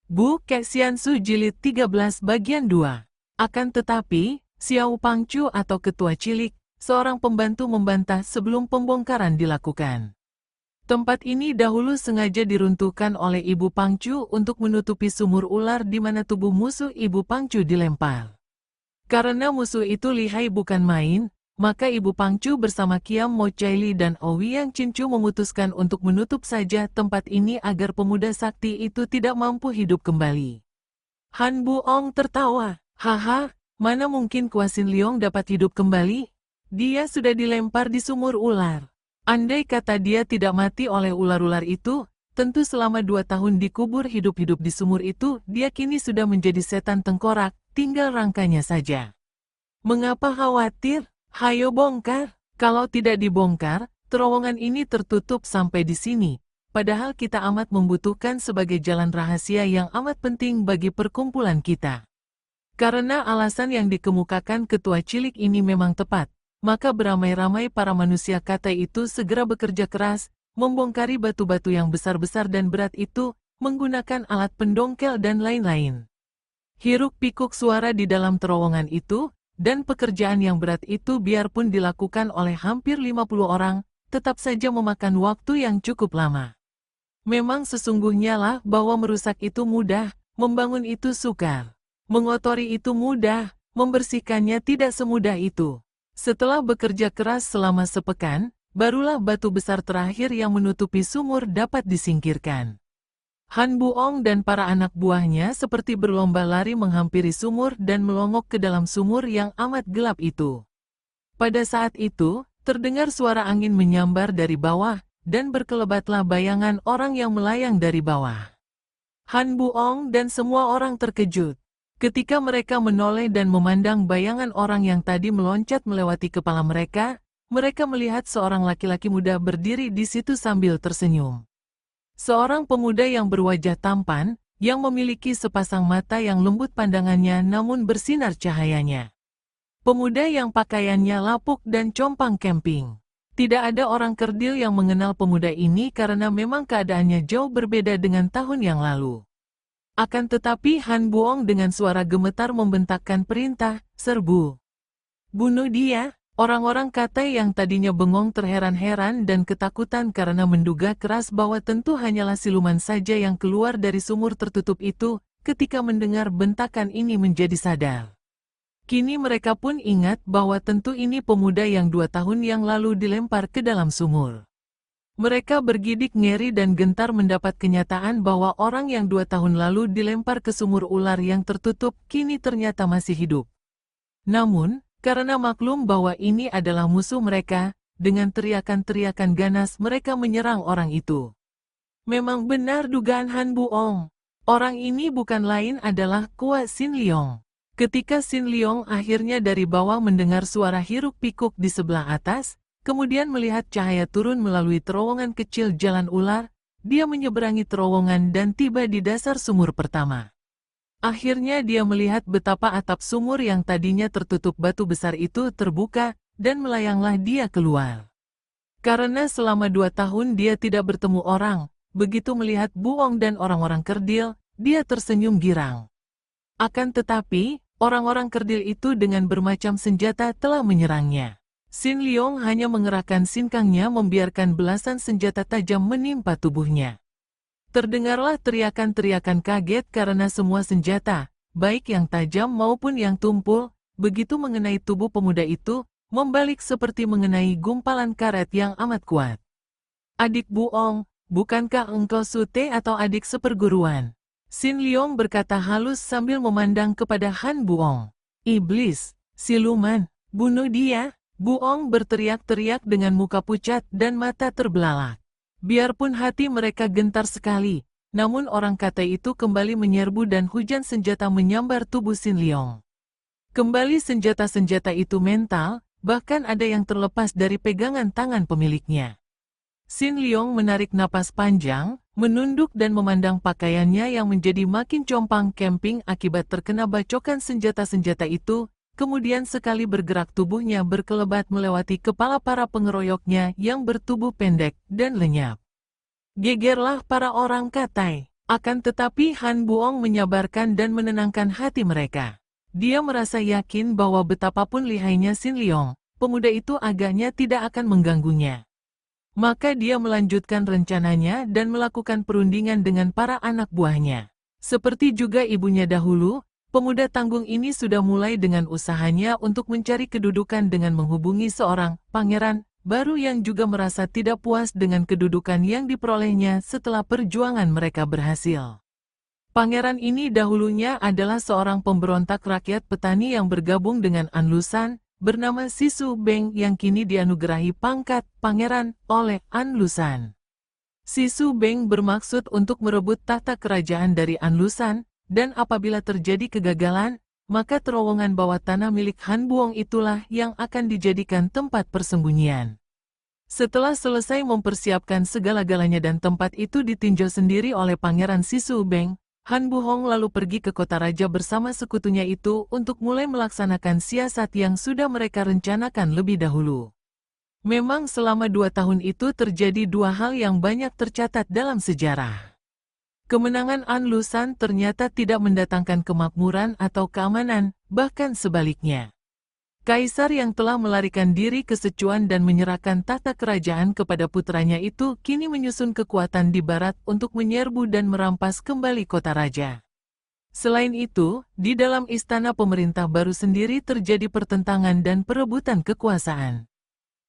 Bu Kexiansu Jilid 13 bagian 2. Akan tetapi, Xiao Pangcu atau ketua cilik, seorang pembantu membantah sebelum pembongkaran dilakukan. Tempat ini dahulu sengaja diruntuhkan oleh Ibu Pangcu untuk menutupi sumur ular di mana tubuh musuh Ibu Pangcu dilempar. Karena musuh itu lihai bukan main, maka Ibu Pangcu bersama Kiam Mo Chaili dan Ouyang Cincu memutuskan untuk menutup saja tempat ini agar pemuda sakti itu tidak mampu hidup kembali. Han Buong tertawa, haha, mana mungkin Kuasin Liong dapat hidup kembali? Dia sudah dilempar di sumur ular. Andai kata dia tidak mati oleh ular-ular itu, tentu selama 2 tahun dikubur hidup-hidup di sumur itu, dia kini sudah menjadi setan tengkorak, tinggal rangkanya saja. Mengapa khawatir? Hayo bongkar. Kalau tidak dibongkar, terowongan ini tertutup sampai di sini. Padahal kita amat membutuhkan sebagai jalan rahasia yang amat penting bagi perkumpulan kita. Karena alasan yang dikemukakan ketua cilik ini memang tepat, maka beramai-ramai para manusia kata itu segera bekerja keras, membongkari batu-batu yang besar-besar dan berat itu, menggunakan alat pendongkel dan lain-lain. Hiruk-pikuk suara di dalam terowongan itu, dan pekerjaan yang berat itu biarpun dilakukan oleh hampir 50 orang, tetap saja memakan waktu yang cukup lama. Memang sesungguhnya lah bahwa merusak itu mudah, membangun itu sukar. Mengotori itu mudah, membersihkannya tidak semudah itu. Setelah bekerja keras selama sepekan, barulah batu besar terakhir yang menutupi sumur dapat disingkirkan. Han Buong dan para anak buahnya seperti berlomba lari menghampiri sumur dan melongok ke dalam sumur yang amat gelap itu. Pada saat itu, terdengar suara angin menyambar dari bawah, dan berkelebatlah bayangan orang yang melayang dari bawah. Han Buong dan semua orang terkejut. Ketika mereka menoleh dan memandang bayangan orang yang tadi meloncat melewati kepala mereka melihat seorang laki-laki muda berdiri di situ sambil tersenyum. Seorang pemuda yang berwajah tampan, yang memiliki sepasang mata yang lembut pandangannya namun bersinar cahayanya. Pemuda yang pakaiannya lapuk dan compang camping. Tidak ada orang kerdil yang mengenal pemuda ini karena memang keadaannya jauh berbeda dengan tahun yang lalu. Akan tetapi Han Buong dengan suara gemetar membentakkan perintah, serbu. Bunuh dia. Orang-orang kata yang tadinya bengong terheran-heran dan ketakutan karena menduga keras bahwa tentu hanyalah siluman saja yang keluar dari sumur tertutup itu, ketika mendengar bentakan ini menjadi sadar. Kini mereka pun ingat bahwa tentu ini pemuda yang 2 tahun yang lalu dilempar ke dalam sumur. Mereka bergidik ngeri dan gentar mendapat kenyataan bahwa orang yang 2 tahun lalu dilempar ke sumur ular yang tertutup kini ternyata masih hidup. Namun, karena maklum bahwa ini adalah musuh mereka, dengan teriakan-teriakan ganas mereka menyerang orang itu. Memang benar dugaan Han Buong. Orang ini bukan lain adalah Kuasin Liong. Ketika Sin Liong akhirnya dari bawah mendengar suara hiruk-pikuk di sebelah atas, kemudian melihat cahaya turun melalui terowongan kecil jalan ular, dia menyeberangi terowongan dan tiba di dasar sumur pertama. Akhirnya dia melihat betapa atap sumur yang tadinya tertutup batu besar itu terbuka, dan melayanglah dia keluar. Karena selama 2 tahun dia tidak bertemu orang, begitu melihat Buong dan orang-orang kerdil, dia tersenyum girang. Akan tetapi, orang-orang kerdil itu dengan bermacam senjata telah menyerangnya. Sin Liong hanya mengerahkan sinkangnya membiarkan belasan senjata tajam menimpa tubuhnya. Terdengarlah teriakan-teriakan kaget karena semua senjata, baik yang tajam maupun yang tumpul, begitu mengenai tubuh pemuda itu, membalik seperti mengenai gumpalan karet yang amat kuat. Adik Buong, bukankah engkau Sute atau adik seperguruan? Sin Liong berkata halus sambil memandang kepada Han Buong. Iblis, siluman, bunuh dia! Buong berteriak-teriak dengan muka pucat dan mata terbelalak. Biarpun hati mereka gentar sekali, namun orang kata itu kembali menyerbu dan hujan senjata menyambar tubuh Sin Liong. Kembali senjata-senjata itu mental, bahkan ada yang terlepas dari pegangan tangan pemiliknya. Sin Liong menarik napas panjang, menunduk dan memandang pakaiannya yang menjadi makin compang camping akibat terkena bacokan senjata-senjata itu, kemudian sekali bergerak tubuhnya berkelebat melewati kepala para pengeroyoknya yang bertubuh pendek dan lenyap. Gegerlah para orang katai. Akan tetapi Han Buong menyabarkan dan menenangkan hati mereka. Dia merasa yakin bahwa betapapun lihainya Xin Liong, pemuda itu agaknya tidak akan mengganggunya. Maka dia melanjutkan rencananya dan melakukan perundingan dengan para anak buahnya. Seperti juga ibunya dahulu, pemuda tanggung ini sudah mulai dengan usahanya untuk mencari kedudukan dengan menghubungi seorang pangeran baru yang juga merasa tidak puas dengan kedudukan yang diperolehnya setelah perjuangan mereka berhasil. Pangeran ini dahulunya adalah seorang pemberontak rakyat petani yang bergabung dengan Anlusan, bernama Sisu Beng yang kini dianugerahi pangkat pangeran oleh Anlusan. Sisu Beng bermaksud untuk merebut tahta kerajaan dari Anlusan, dan apabila terjadi kegagalan, maka terowongan bawah tanah milik Han Buong itulah yang akan dijadikan tempat persembunyian. Setelah selesai mempersiapkan segala-galanya dan tempat itu ditinjau sendiri oleh Pangeran Sisu Beng, Han Buong lalu pergi ke kota raja bersama sekutunya itu untuk mulai melaksanakan siasat yang sudah mereka rencanakan lebih dahulu. Memang selama 2 tahun itu terjadi 2 hal yang banyak tercatat dalam sejarah. Kemenangan Anlusan ternyata tidak mendatangkan kemakmuran atau keamanan, bahkan sebaliknya. Kaisar yang telah melarikan diri ke Sichuan dan menyerahkan tahta kerajaan kepada putranya itu kini menyusun kekuatan di barat untuk menyerbu dan merampas kembali kota raja. Selain itu, di dalam istana pemerintah baru sendiri terjadi pertentangan dan perebutan kekuasaan.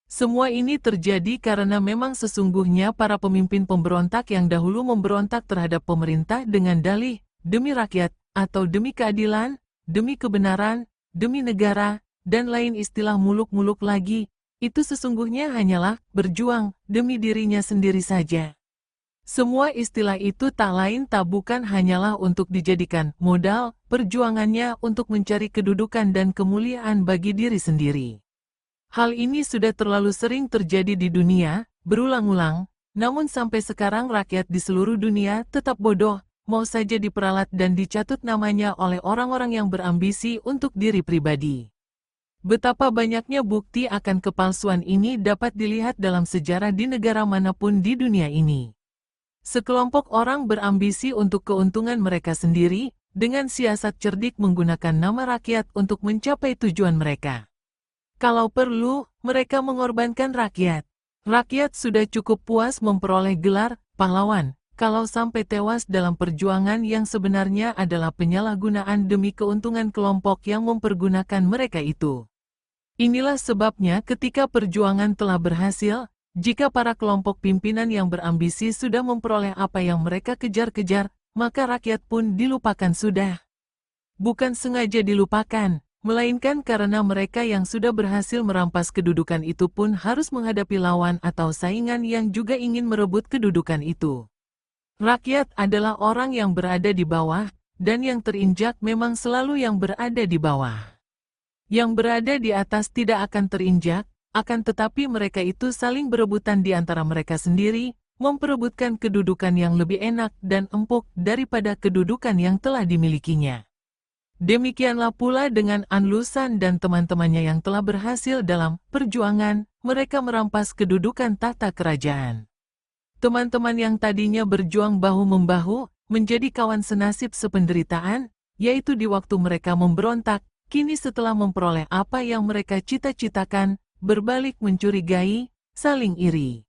Semua ini terjadi karena memang sesungguhnya para pemimpin pemberontak yang dahulu memberontak terhadap pemerintah dengan dalih, demi rakyat, atau demi keadilan, demi kebenaran, demi negara, dan lain istilah muluk-muluk lagi, itu sesungguhnya hanyalah berjuang demi dirinya sendiri saja. Semua istilah itu tak lain tak bukan hanyalah untuk dijadikan modal perjuangannya untuk mencari kedudukan dan kemuliaan bagi diri sendiri. Hal ini sudah terlalu sering terjadi di dunia, berulang-ulang, namun sampai sekarang rakyat di seluruh dunia tetap bodoh, mau saja diperalat dan dicatut namanya oleh orang-orang yang berambisi untuk diri pribadi. Betapa banyaknya bukti akan kepalsuan ini dapat dilihat dalam sejarah di negara manapun di dunia ini. Sekelompok orang berambisi untuk keuntungan mereka sendiri, dengan siasat cerdik menggunakan nama rakyat untuk mencapai tujuan mereka. Kalau perlu, mereka mengorbankan rakyat. Rakyat sudah cukup puas memperoleh gelar pahlawan, kalau sampai tewas dalam perjuangan yang sebenarnya adalah penyalahgunaan demi keuntungan kelompok yang mempergunakan mereka itu. Inilah sebabnya ketika perjuangan telah berhasil, jika para kelompok pimpinan yang berambisi sudah memperoleh apa yang mereka kejar-kejar, maka rakyat pun dilupakan sudah. Bukan sengaja dilupakan, melainkan karena mereka yang sudah berhasil merampas kedudukan itu pun harus menghadapi lawan atau saingan yang juga ingin merebut kedudukan itu. Rakyat adalah orang yang berada di bawah, dan yang terinjak memang selalu yang berada di bawah. Yang berada di atas tidak akan terinjak, akan tetapi mereka itu saling berebutan di antara mereka sendiri, memperebutkan kedudukan yang lebih enak dan empuk daripada kedudukan yang telah dimilikinya. Demikianlah pula dengan Anlusan dan teman-temannya yang telah berhasil dalam perjuangan, mereka merampas kedudukan tahta kerajaan. Teman-teman yang tadinya berjuang bahu-membahu, menjadi kawan senasib sependeritaan, yaitu di waktu mereka memberontak, kini setelah memperoleh apa yang mereka cita-citakan, berbalik mencurigai, saling iri.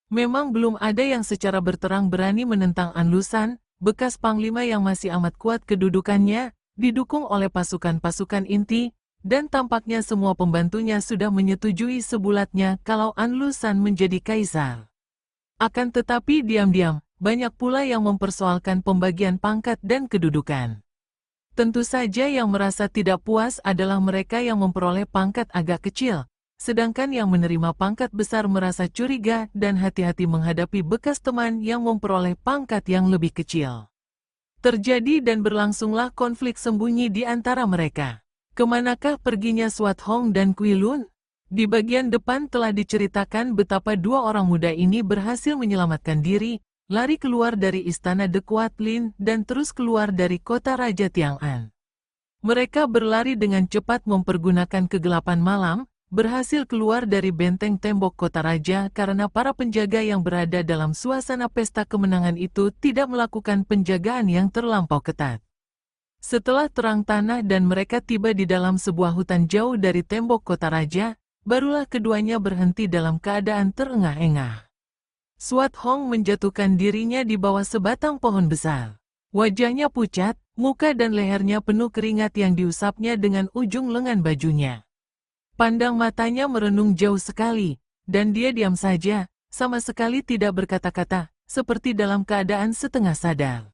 Memang belum ada yang secara berterang berani menentang Anlusan, bekas panglima yang masih amat kuat kedudukannya, didukung oleh pasukan-pasukan inti, dan tampaknya semua pembantunya sudah menyetujui sebulatnya kalau Anlusan menjadi kaisar. Akan tetapi diam-diam, banyak pula yang mempersoalkan pembagian pangkat dan kedudukan. Tentu saja yang merasa tidak puas adalah mereka yang memperoleh pangkat agak kecil, sedangkan yang menerima pangkat besar merasa curiga dan hati-hati menghadapi bekas teman yang memperoleh pangkat yang lebih kecil. Terjadi dan berlangsunglah konflik sembunyi di antara mereka. Kemanakah perginya Swat Hong dan Kui Lun? Di bagian depan telah diceritakan betapa 2 orang muda ini berhasil menyelamatkan diri, lari keluar dari istana De Quat Lin dan terus keluar dari kota Raja Tiang'an. Mereka berlari dengan cepat mempergunakan kegelapan malam, berhasil keluar dari benteng tembok kota raja karena para penjaga yang berada dalam suasana pesta kemenangan itu tidak melakukan penjagaan yang terlampau ketat. Setelah terang tanah dan mereka tiba di dalam sebuah hutan jauh dari tembok kota raja, barulah keduanya berhenti dalam keadaan terengah-engah. Suat Hong menjatuhkan dirinya di bawah sebatang pohon besar. Wajahnya pucat, muka dan lehernya penuh keringat yang diusapnya dengan ujung lengan bajunya. Pandang matanya merenung jauh sekali, dan dia diam saja, sama sekali tidak berkata-kata, seperti dalam keadaan setengah sadar.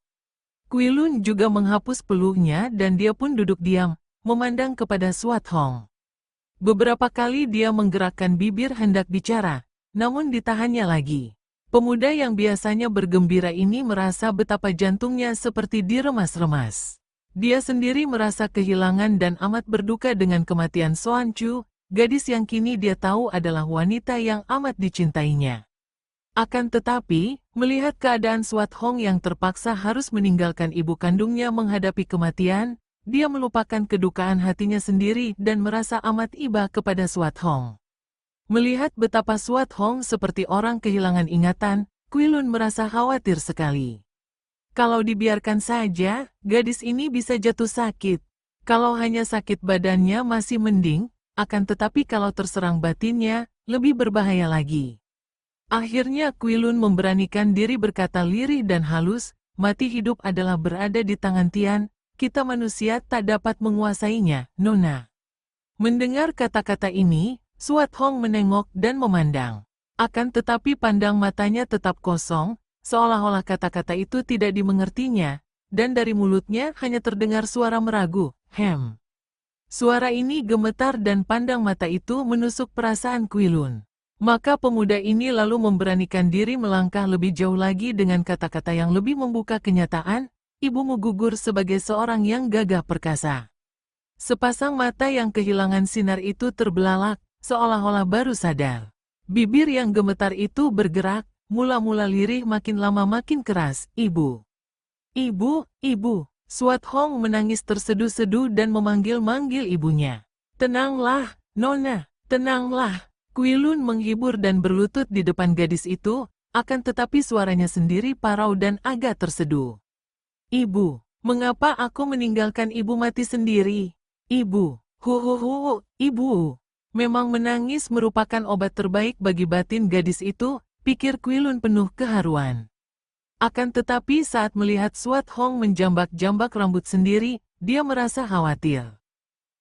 Kuilun juga menghapus peluhnya dan dia pun duduk diam, memandang kepada Suat Hong. Beberapa kali dia menggerakkan bibir hendak bicara, namun ditahannya lagi. Pemuda yang biasanya bergembira ini merasa betapa jantungnya seperti diremas-remas. Dia sendiri merasa kehilangan dan amat berduka dengan kematian Soan Chu, gadis yang kini dia tahu adalah wanita yang amat dicintainya. Akan tetapi, melihat keadaan Suat Hong yang terpaksa harus meninggalkan ibu kandungnya menghadapi kematian, dia melupakan kedukaan hatinya sendiri dan merasa amat iba kepada Suat Hong. Melihat betapa Suat Hong seperti orang kehilangan ingatan, Kuilun merasa khawatir sekali. Kalau dibiarkan saja, gadis ini bisa jatuh sakit. Kalau hanya sakit badannya masih mending, akan tetapi kalau terserang batinnya, lebih berbahaya lagi. Akhirnya Kuilun memberanikan diri berkata lirih dan halus, mati hidup adalah berada di tangan Tian, kita manusia tak dapat menguasainya, Nona. Mendengar kata-kata ini, Suat Hong menengok dan memandang. Akan tetapi pandang matanya tetap kosong, seolah-olah kata-kata itu tidak dimengertinya, dan dari mulutnya hanya terdengar suara meragu, hem. Suara ini gemetar dan pandang mata itu menusuk perasaan Kuilun. Maka pemuda ini lalu memberanikan diri melangkah lebih jauh lagi dengan kata-kata yang lebih membuka kenyataan, ibumu gugur sebagai seorang yang gagah perkasa. Sepasang mata yang kehilangan sinar itu terbelalak, seolah-olah baru sadar. Bibir yang gemetar itu bergerak, mula-mula lirih makin lama makin keras, ibu. Ibu, ibu. Suat Hong menangis terseduh-seduh dan memanggil-manggil ibunya. Tenanglah, Nona, tenanglah. Kuilun menghibur dan berlutut di depan gadis itu, akan tetapi suaranya sendiri parau dan agak terseduh. Ibu, mengapa aku meninggalkan ibu mati sendiri? Ibu, ibu. Memang menangis merupakan obat terbaik bagi batin gadis itu, pikir Kuilun penuh keharuan. Akan tetapi saat melihat Suat Hong menjambak-jambak rambut sendiri, dia merasa khawatir.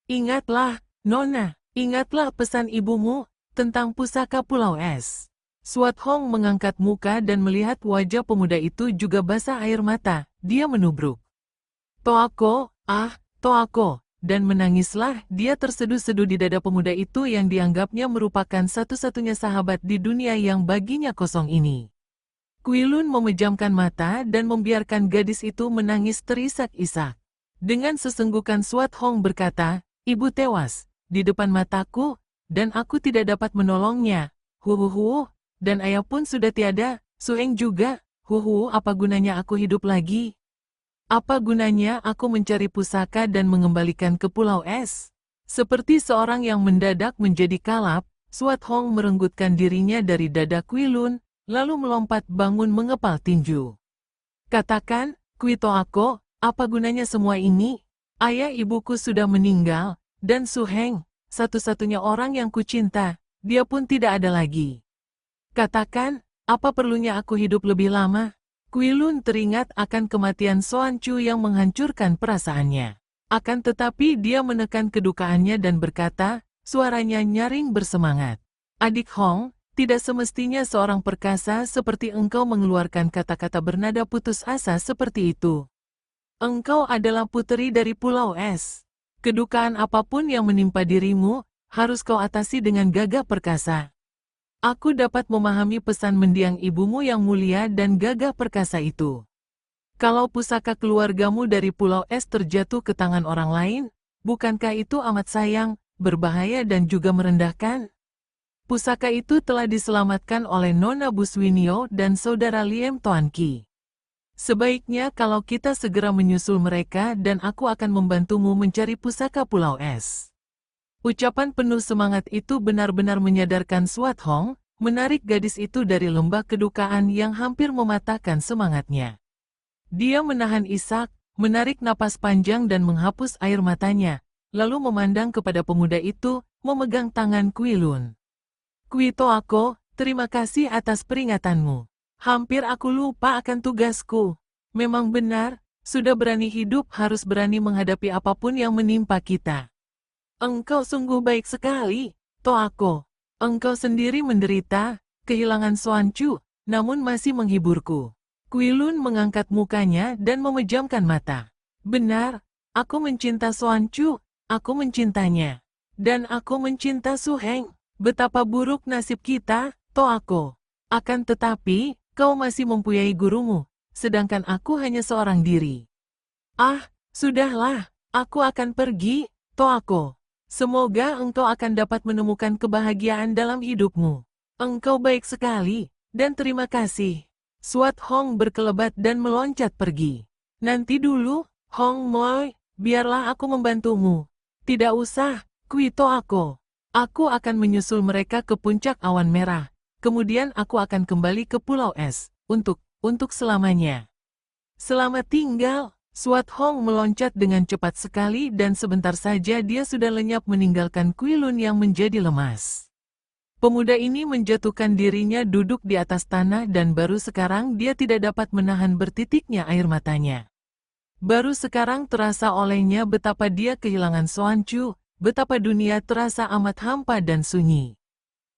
Ingatlah, Nona, ingatlah pesan ibumu tentang pusaka Pulau Es. Suat Hong mengangkat muka dan melihat wajah pemuda itu juga basah air mata, dia menubruk. Toako, Toako. Dan menangislah, dia terseduh-seduh di dada pemuda itu yang dianggapnya merupakan satu-satunya sahabat di dunia yang baginya kosong ini. Kuilun memejamkan mata dan membiarkan gadis itu menangis terisak-isak. Dengan sesenggukan Suat Hong berkata, ibu tewas, di depan mataku, dan aku tidak dapat menolongnya. Dan ayah pun sudah tiada, Sueng juga, apa gunanya aku hidup lagi? Apa gunanya aku mencari pusaka dan mengembalikan ke Pulau Es? Seperti seorang yang mendadak menjadi kalap, Suat Hong merenggutkan dirinya dari dada Kuilun, lalu melompat bangun mengepal tinju. Katakan, Toako, apa gunanya semua ini? Ayah ibuku sudah meninggal, dan Su Heng, satu-satunya orang yang kucinta, dia pun tidak ada lagi. Katakan, apa perlunya aku hidup lebih lama? Kuilun teringat akan kematian Soan Chu yang menghancurkan perasaannya. Akan tetapi dia menekan kedukaannya dan berkata, suaranya nyaring bersemangat. Adik Hong, tidak semestinya seorang perkasa seperti engkau mengeluarkan kata-kata bernada putus asa seperti itu. Engkau adalah puteri dari Pulau Es. Kedukaan apapun yang menimpa dirimu, harus kau atasi dengan gagah perkasa. Aku dapat memahami pesan mendiang ibumu yang mulia dan gagah perkasa itu. Kalau pusaka keluargamu dari Pulau Es terjatuh ke tangan orang lain, bukankah itu amat sayang, berbahaya dan juga merendahkan? Pusaka itu telah diselamatkan oleh Nona Buswinio dan saudara Liem Toan Ki. Sebaiknya kalau kita segera menyusul mereka dan aku akan membantumu mencari pusaka Pulau Es. Ucapan penuh semangat itu benar-benar menyadarkan Swat Hong, menarik gadis itu dari lembah kedukaan yang hampir mematahkan semangatnya. Dia menahan isak, menarik napas panjang dan menghapus air matanya, lalu memandang kepada pemuda itu, memegang tangan Kui Lun. Kui Toako, terima kasih atas peringatanmu. Hampir aku lupa akan tugasku. Memang benar, sudah berani hidup harus berani menghadapi apapun yang menimpa kita. Engkau sungguh baik sekali, Toako. Engkau sendiri menderita, kehilangan Xuan Chu, namun masih menghiburku. Kui Lun mengangkat mukanya dan memejamkan mata. Benar, aku mencinta Xuan Chu, aku mencintanya. Dan aku mencinta Su Heng. Betapa buruk nasib kita, Toako. Akan tetapi, kau masih mempunyai gurumu, sedangkan aku hanya seorang diri. Ah, sudahlah, aku akan pergi, Toako. Semoga engkau akan dapat menemukan kebahagiaan dalam hidupmu. Engkau baik sekali, dan terima kasih. Swat Hong berkelebat dan meloncat pergi. Nanti dulu, Hong Moy, biarlah aku membantumu. Tidak usah, Kui Toako. Aku akan menyusul mereka ke puncak awan merah. Kemudian aku akan kembali ke Pulau Es, untuk selamanya. Selamat tinggal. Swat Hong meloncat dengan cepat sekali dan sebentar saja dia sudah lenyap meninggalkan Kui Lun yang menjadi lemas. Pemuda ini menjatuhkan dirinya duduk di atas tanah dan baru sekarang dia tidak dapat menahan bertitiknya air matanya. Baru sekarang terasa olehnya betapa dia kehilangan Xuan Chu, betapa dunia terasa amat hampa dan sunyi.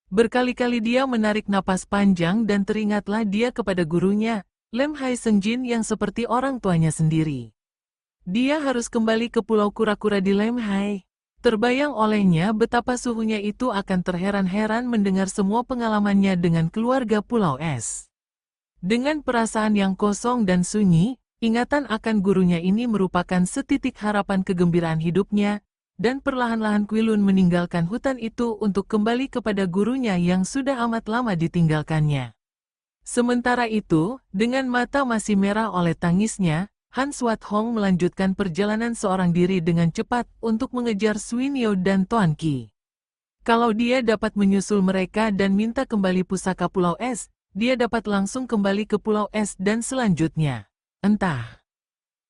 Berkali-kali dia menarik napas panjang dan teringatlah dia kepada gurunya, Lem Hai Sengjin yang seperti orang tuanya sendiri. Dia harus kembali ke pulau kura-kura di Lem Hai. Terbayang olehnya betapa suhunya itu akan terheran-heran mendengar semua pengalamannya dengan keluarga Pulau Es. Dengan perasaan yang kosong dan sunyi, ingatan akan gurunya ini merupakan setitik harapan kegembiraan hidupnya, dan perlahan-lahan Kui Lun meninggalkan hutan itu untuk kembali kepada gurunya yang sudah amat lama ditinggalkannya. Sementara itu, dengan mata masih merah oleh tangisnya, Han Swat Hong melanjutkan perjalanan seorang diri dengan cepat untuk mengejar Swinyo dan Tuan Qi. Kalau dia dapat menyusul mereka dan minta kembali pusaka Pulau Es, dia dapat langsung kembali ke Pulau Es dan selanjutnya. Entah.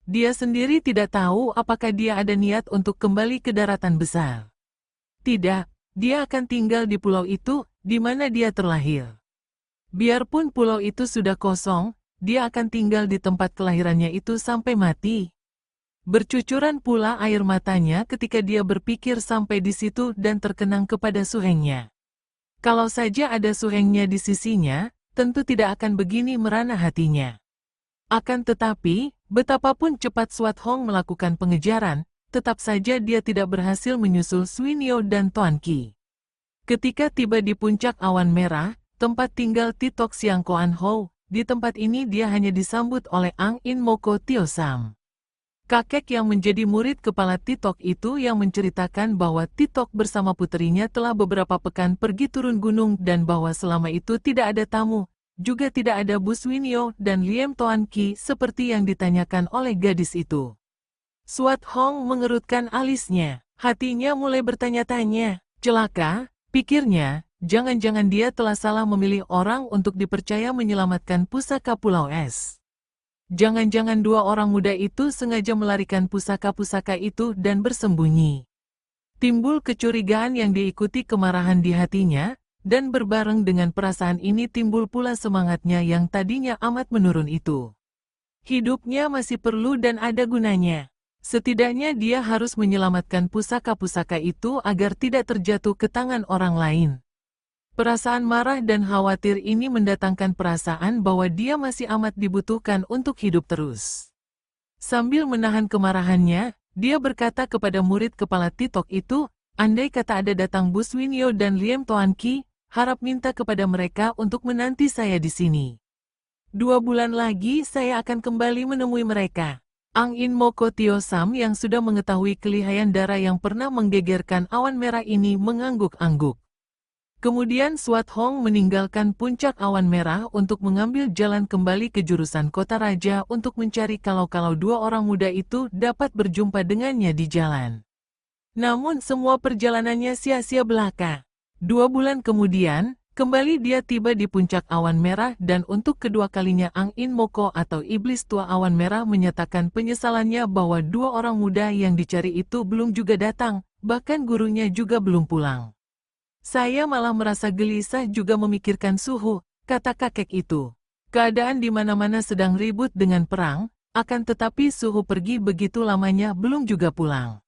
Dia sendiri tidak tahu apakah dia ada niat untuk kembali ke daratan besar. Tidak, dia akan tinggal di pulau itu, di mana dia terlahir. Biarpun pulau itu sudah kosong, dia akan tinggal di tempat kelahirannya itu sampai mati. Bercucuran pula air matanya ketika dia berpikir sampai di situ dan terkenang kepada suhengnya. Kalau saja ada suhengnya di sisinya, tentu tidak akan begini merana hatinya. Akan tetapi, betapapun cepat Swat Hong melakukan pengejaran, tetap saja dia tidak berhasil menyusul Swinyo dan Tuan Qi. Ketika tiba di puncak awan merah, tempat tinggal Titok Siang Koan Ho, di tempat ini dia hanya disambut oleh Ang In Moko Tio Sam. Kakek yang menjadi murid kepala Titok itu yang menceritakan bahwa Titok bersama puterinya telah beberapa pekan pergi turun gunung dan bahwa selama itu tidak ada tamu, juga tidak ada Bu Swinyo dan Liem Tuan Qi seperti yang ditanyakan oleh gadis itu. Swat Hong mengerutkan alisnya, hatinya mulai bertanya-tanya, celaka, pikirnya. Jangan-jangan dia telah salah memilih orang untuk dipercaya menyelamatkan pusaka Pulau Es. Jangan-jangan dua orang muda itu sengaja melarikan pusaka-pusaka itu dan bersembunyi. Timbul kecurigaan yang diikuti kemarahan di hatinya, dan berbareng dengan perasaan ini timbul pula semangatnya yang tadinya amat menurun itu. Hidupnya masih perlu dan ada gunanya. Setidaknya dia harus menyelamatkan pusaka-pusaka itu agar tidak terjatuh ke tangan orang lain. Perasaan marah dan khawatir ini mendatangkan perasaan bahwa dia masih amat dibutuhkan untuk hidup terus. Sambil menahan kemarahannya, dia berkata kepada murid kepala Titok itu, andai kata ada datang Bu Swinyo dan Liem Tuan Qi, harap minta kepada mereka untuk menanti saya di sini. 2 bulan lagi saya akan kembali menemui mereka. Ang In Moko Tio Sam yang sudah mengetahui kelihayan darah yang pernah menggegerkan awan merah ini mengangguk-angguk. Kemudian Swat Hong meninggalkan puncak awan merah untuk mengambil jalan kembali ke jurusan kota raja untuk mencari kalau-kalau dua orang muda itu dapat berjumpa dengannya di jalan. Namun semua perjalanannya sia-sia belaka. 2 bulan kemudian, kembali dia tiba di puncak awan merah dan untuk kedua kalinya Ang In Moko atau iblis tua awan merah menyatakan penyesalannya bahwa 2 orang muda yang dicari itu belum juga datang, bahkan gurunya juga belum pulang. Saya malah merasa gelisah juga memikirkan suhu, kata kakek itu. Keadaan di mana-mana sedang ribut dengan perang, akan tetapi suhu pergi begitu lamanya belum juga pulang.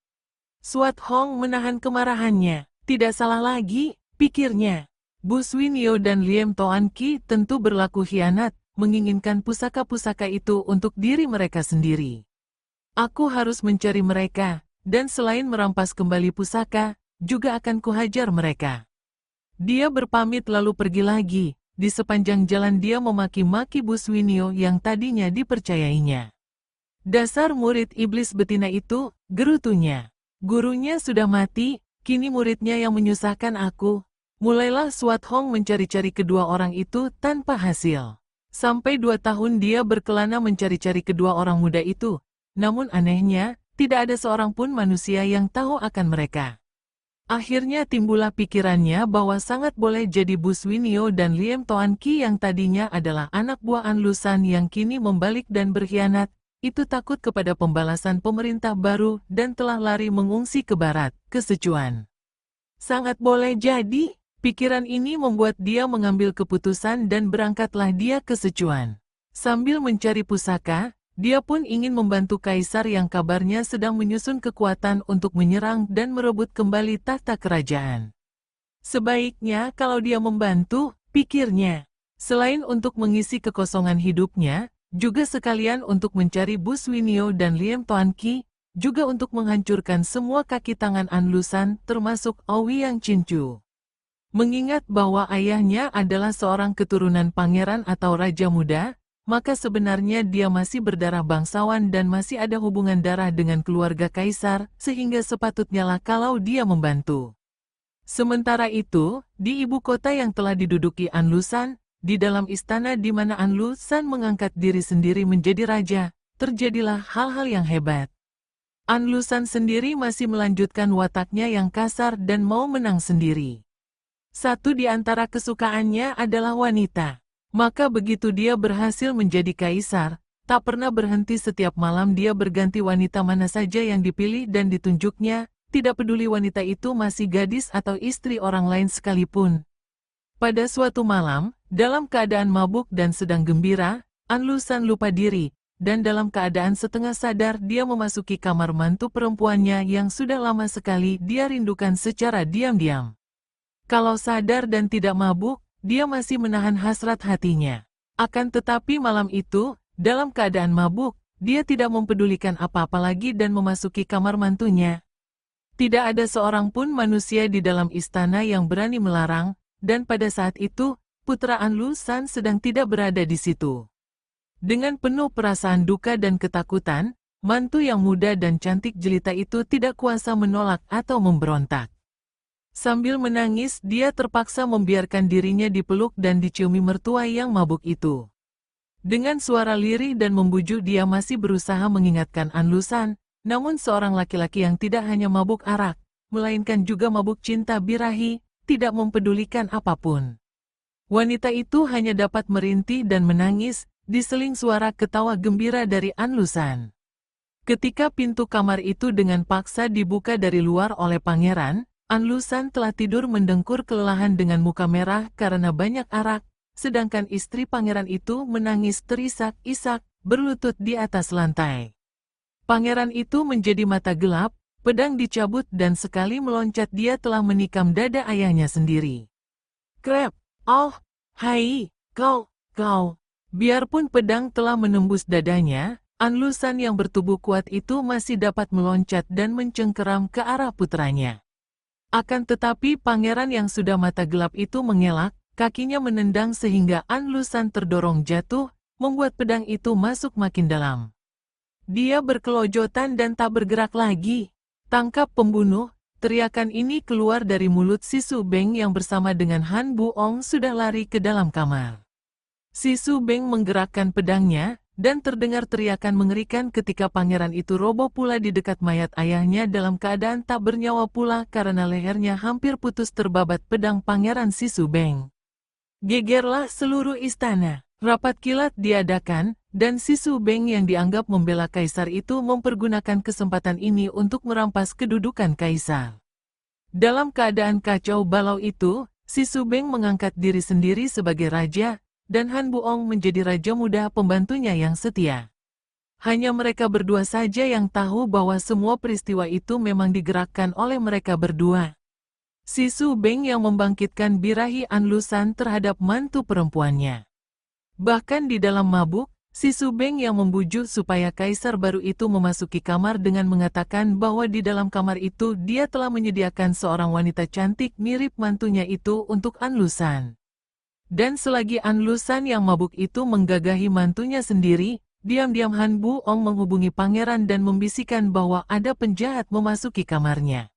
Swat Hong menahan kemarahannya. Tidak salah lagi, pikirnya. Bu Swinyo dan Liem Toan Ki tentu berlaku khianat, menginginkan pusaka-pusaka itu untuk diri mereka sendiri. Aku harus mencari mereka, dan selain merampas kembali pusaka, juga akan kuhajar mereka. Dia berpamit lalu pergi lagi. Di sepanjang jalan dia memaki-maki Bu Swinyo yang tadinya dipercayainya. Dasar murid iblis betina itu, gerutunya. Gurunya sudah mati, kini muridnya yang menyusahkan aku. Mulailah Swat Hong mencari-cari kedua orang itu tanpa hasil. Sampai 2 tahun dia berkelana mencari-cari kedua orang muda itu. Namun anehnya, tidak ada seorang pun manusia yang tahu akan mereka. Akhirnya timbullah pikirannya bahwa sangat boleh jadi Bu Swinyo dan Liem Toan Ki yang tadinya adalah anak buah An Lusan yang kini membalik dan berkhianat, itu takut kepada pembalasan pemerintah baru dan telah lari mengungsi ke barat, ke Sichuan. Sangat boleh jadi. Pikiran ini membuat dia mengambil keputusan dan berangkatlah dia ke Sichuan. Sambil mencari pusaka, dia pun ingin membantu kaisar yang kabarnya sedang menyusun kekuatan untuk menyerang dan merebut kembali tahta kerajaan. Sebaiknya kalau dia membantu, pikirnya, selain untuk mengisi kekosongan hidupnya, juga sekalian untuk mencari Bu Swinyo dan Liem Toan Ki, juga untuk menghancurkan semua kaki tangan An Lusan termasuk Ouyang Chinchu. Mengingat bahwa ayahnya adalah seorang keturunan pangeran atau raja muda, maka sebenarnya dia masih berdarah bangsawan dan masih ada hubungan darah dengan keluarga kaisar, sehingga sepatutnya lah kalau dia membantu. Sementara itu, di ibu kota yang telah diduduki An Lusan, di dalam istana di mana An Lusan mengangkat diri sendiri menjadi raja, terjadilah hal-hal yang hebat. An Lusan sendiri masih melanjutkan wataknya yang kasar dan mau menang sendiri. Satu di antara kesukaannya adalah wanita. Maka begitu dia berhasil menjadi kaisar, tak pernah berhenti setiap malam dia berganti wanita mana saja yang dipilih dan ditunjuknya, tidak peduli wanita itu masih gadis atau istri orang lain sekalipun. Pada suatu malam, dalam keadaan mabuk dan sedang gembira, An Lusan lupa diri, dan dalam keadaan setengah sadar dia memasuki kamar mantu perempuannya yang sudah lama sekali dia rindukan secara diam-diam. Kalau sadar dan tidak mabuk, dia masih menahan hasrat hatinya. Akan tetapi malam itu, dalam keadaan mabuk, dia tidak mempedulikan apa-apa lagi dan memasuki kamar mantunya. Tidak ada seorang pun manusia di dalam istana yang berani melarang, dan pada saat itu, putra An Lusan sedang tidak berada di situ. Dengan penuh perasaan duka dan ketakutan, mantu yang muda dan cantik jelita itu tidak kuasa menolak atau memberontak. Sambil menangis, dia terpaksa membiarkan dirinya dipeluk dan diciumi mertua yang mabuk itu. Dengan suara lirih dan membujuk dia masih berusaha mengingatkan An Lusan, namun seorang laki-laki yang tidak hanya mabuk arak, melainkan juga mabuk cinta birahi, tidak mempedulikan apapun. Wanita itu hanya dapat merintih dan menangis, diseling suara ketawa gembira dari An Lusan. Ketika pintu kamar itu dengan paksa dibuka dari luar oleh pangeran, An Lusan telah tidur mendengkur kelelahan dengan muka merah karena banyak arak, sedangkan istri pangeran itu menangis terisak-isak, berlutut di atas lantai. Pangeran itu menjadi mata gelap, pedang dicabut dan sekali meloncat dia telah menikam dada ayahnya sendiri. Krep, oh, hai, kau. Biarpun pedang telah menembus dadanya, An Lusan yang bertubuh kuat itu masih dapat meloncat dan mencengkeram ke arah putranya. Akan tetapi pangeran yang sudah mata gelap itu mengelak, kakinya menendang sehingga An Lusan terdorong jatuh, membuat pedang itu masuk makin dalam. Dia berkelojotan dan tak bergerak lagi. Tangkap pembunuh, teriakan ini keluar dari mulut si Su Beng yang bersama dengan Han Buong sudah lari ke dalam kamar. Si Su Beng menggerakkan pedangnya, dan terdengar teriakan mengerikan ketika pangeran itu roboh pula di dekat mayat ayahnya dalam keadaan tak bernyawa pula karena lehernya hampir putus terbabat pedang pangeran Sisubeng. Gegerlah seluruh istana. Rapat kilat diadakan, dan Sisubeng yang dianggap membela kaisar itu mempergunakan kesempatan ini untuk merampas kedudukan kaisar. Dalam keadaan kacau balau itu, Sisubeng mengangkat diri sendiri sebagai raja, dan Han Buong menjadi raja muda pembantunya yang setia. Hanya mereka berdua saja yang tahu bahwa semua peristiwa itu memang digerakkan oleh mereka berdua. Sisubeng yang membangkitkan birahi Anlusan terhadap mantu perempuannya. Bahkan di dalam mabuk, Sisubeng yang membujuk supaya kaisar baru itu memasuki kamar dengan mengatakan bahwa di dalam kamar itu dia telah menyediakan seorang wanita cantik mirip mantunya itu untuk Anlusan. Dan selagi Anlusan yang mabuk itu menggagahi mantunya sendiri, diam-diam Han Buong menghubungi pangeran dan membisikkan bahwa ada penjahat memasuki kamarnya.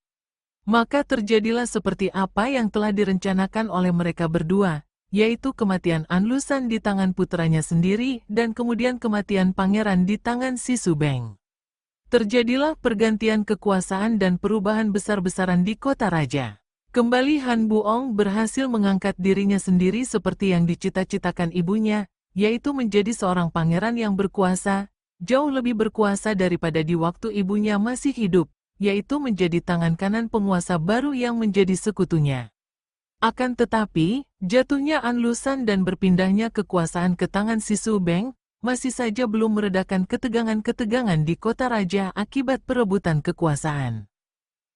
Maka terjadilah seperti apa yang telah direncanakan oleh mereka berdua, yaitu kematian Anlusan di tangan putranya sendiri dan kemudian kematian pangeran di tangan Sisubeng. Terjadilah pergantian kekuasaan dan perubahan besar-besaran di kota raja. Kembali Han Buong berhasil mengangkat dirinya sendiri seperti yang dicita-citakan ibunya, yaitu menjadi seorang pangeran yang berkuasa, jauh lebih berkuasa daripada di waktu ibunya masih hidup, yaitu menjadi tangan kanan penguasa baru yang menjadi sekutunya. Akan tetapi, jatuhnya Anlusan dan berpindahnya kekuasaan ke tangan Sisubeng, masih saja belum meredakan ketegangan-ketegangan di kota raja akibat perebutan kekuasaan.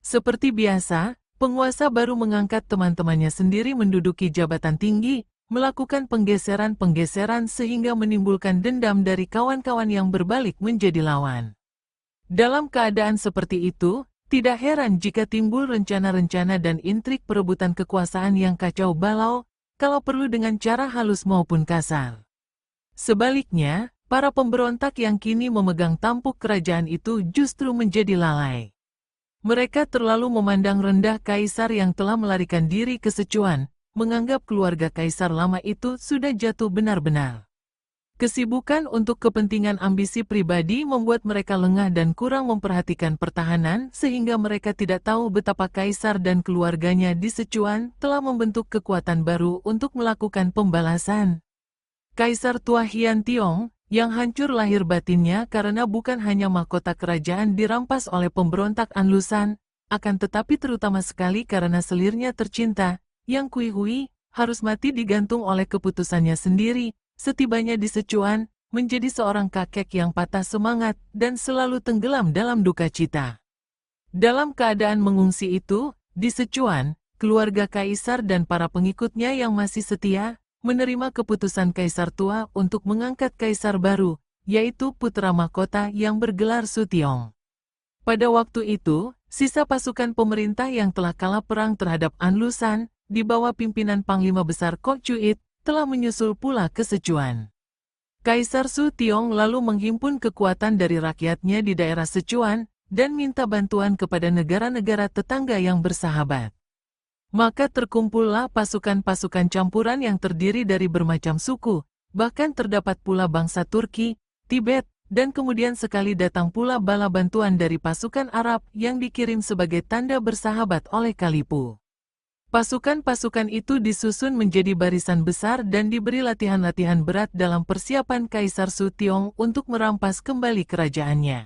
Seperti biasa, penguasa baru mengangkat teman-temannya sendiri menduduki jabatan tinggi, melakukan penggeseran-penggeseran sehingga menimbulkan dendam dari kawan-kawan yang berbalik menjadi lawan. Dalam keadaan seperti itu, tidak heran jika timbul rencana-rencana dan intrik perebutan kekuasaan yang kacau balau, kalau perlu dengan cara halus maupun kasar. Sebaliknya, para pemberontak yang kini memegang tampuk kerajaan itu justru menjadi lalai. Mereka terlalu memandang rendah kaisar yang telah melarikan diri ke Sichuan, menganggap keluarga kaisar lama itu sudah jatuh benar-benar. Kesibukan untuk kepentingan ambisi pribadi membuat mereka lengah dan kurang memperhatikan pertahanan sehingga mereka tidak tahu betapa kaisar dan keluarganya di Sichuan telah membentuk kekuatan baru untuk melakukan pembalasan. Kaisar tua Hian Tiong, yang hancur lahir batinnya karena bukan hanya mahkota kerajaan dirampas oleh pemberontak Anlusan, akan tetapi terutama sekali karena selirnya tercinta, Yang Kui Hui, harus mati digantung oleh keputusannya sendiri, setibanya di Sichuan, menjadi seorang kakek yang patah semangat dan selalu tenggelam dalam duka cita. Dalam keadaan mengungsi itu, di Sichuan, keluarga kaisar dan para pengikutnya yang masih setia, menerima keputusan kaisar tua untuk mengangkat kaisar baru, yaitu putra mahkota yang bergelar Su Tiong. Pada waktu itu, sisa pasukan pemerintah yang telah kalah perang terhadap Anlusan, di bawah pimpinan Panglima Besar Kok Cuit, telah menyusul pula ke Sichuan. Kaisar Su Tiong lalu menghimpun kekuatan dari rakyatnya di daerah Sichuan, dan minta bantuan kepada negara-negara tetangga yang bersahabat. Maka terkumpullah pasukan-pasukan campuran yang terdiri dari bermacam suku, bahkan terdapat pula bangsa Turki, Tibet, dan kemudian sekali datang pula bala bantuan dari pasukan Arab yang dikirim sebagai tanda bersahabat oleh Kalipu. Pasukan-pasukan itu disusun menjadi barisan besar dan diberi latihan-latihan berat dalam persiapan Kaisar Su Tiong untuk merampas kembali kerajaannya.